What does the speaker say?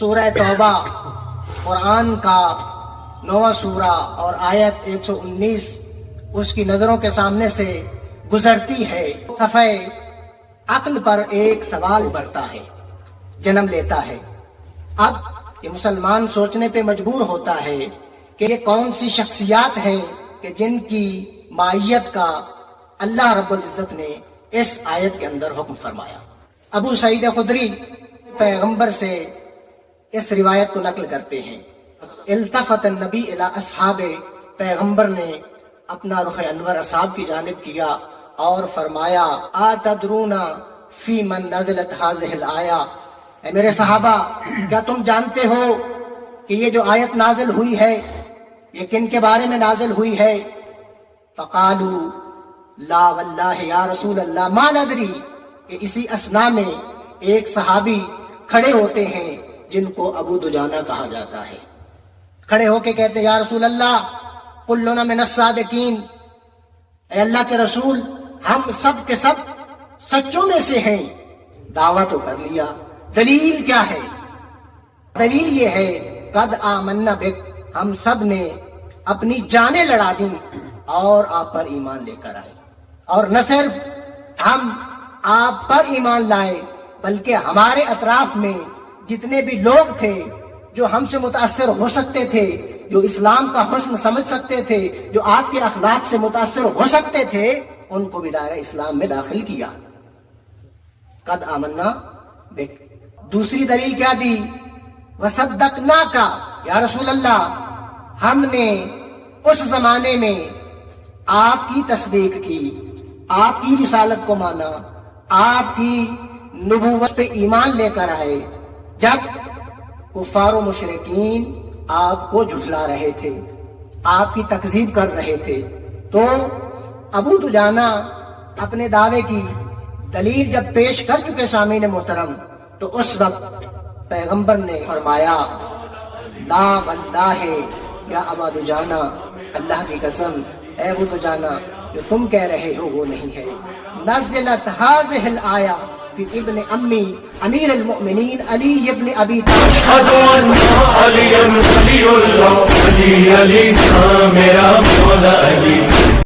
سورہ توبہ قرآن کا 9واں سورہ اور آیت 119 اس کی نظروں کے سامنے سے گزرتی ہے، صفحہ عقل پر ایک سوال بڑھتا ہے، جنم لیتا ہے۔ اب یہ مسلمان سوچنے پہ مجبور ہوتا ہے کہ یہ کون سی شخصیات ہیں کہ جن کی معیت کا اللہ رب العزت نے اس آیت کے اندر حکم فرمایا۔ ابو سعید خدری پیغمبر سے اس روایت کو نقل کرتے ہیں، التفت النبی الی اصحاب، پیغمبر نے اپنا رخ انور اصحاب کی جانب کیا اور فرمایا آتدرون فی من نزلت هذه الآیہ، اے میرے صحابہ کیا تم جانتے ہو کہ یہ جو آیت نازل ہوئی ہے یہ کن کے بارے میں نازل ہوئی ہے؟ فقالوا لا واللہ یا رسول اللہ ما ندری، کہ اسی اثناء میں ایک صحابی کھڑے ہوتے ہیں جن کو ابو دجانہ کہا جاتا ہے، کھڑے ہو کے کہتے ہیں یا رسول اللہ کلنا من الصادقین، اے اللہ کے رسول ہم سب کے سب سچوں میں سے ہیں۔ دعویٰ تو کر لیا، دلیل کیا ہے؟ دلیل یہ ہے قد آمنا بک، ہم سب نے اپنی جانیں لڑا دیں اور آپ پر ایمان لے کر آئے، اور نہ صرف ہم آپ پر ایمان لائے بلکہ ہمارے اطراف میں جتنے بھی لوگ تھے جو ہم سے متاثر ہو سکتے تھے، جو اسلام کا حسن سمجھ سکتے تھے، جو آپ کے اخلاق سے متاثر ہو سکتے تھے، ان کو بھی دائرہ اسلام میں داخل کیا۔ قد آمنا بک۔ دوسری دلیل کیا دی؟ وصدقناک، یا رسول اللہ ہم نے اس زمانے میں آپ کی تصدیق کی، آپ کی رسالت کو مانا، آپ کی نبوت پہ ایمان لے کر آئے جب کفار و مشرکین آپ کو جھٹلا رہے تھے، آپ کی تکذیب کر رہے تھے۔ تو ابو دجانہ اپنے دعوے کی دلیل جب پیش کر چکے سامعین محترم، تو اس وقت پیغمبر نے فرمایا لا واللہ یا ابا دجانہ، اللہ کی قسم اے ابو دجانہ جو تم کہہ رہے ہو وہ نہیں ہے۔ نزلت هذه الآیہ فی ابن امی امیر المؤمنین علی ابن ابی طالب۔ اشہد ان علی ولی اللہ، علی علی میرا مولا علی۔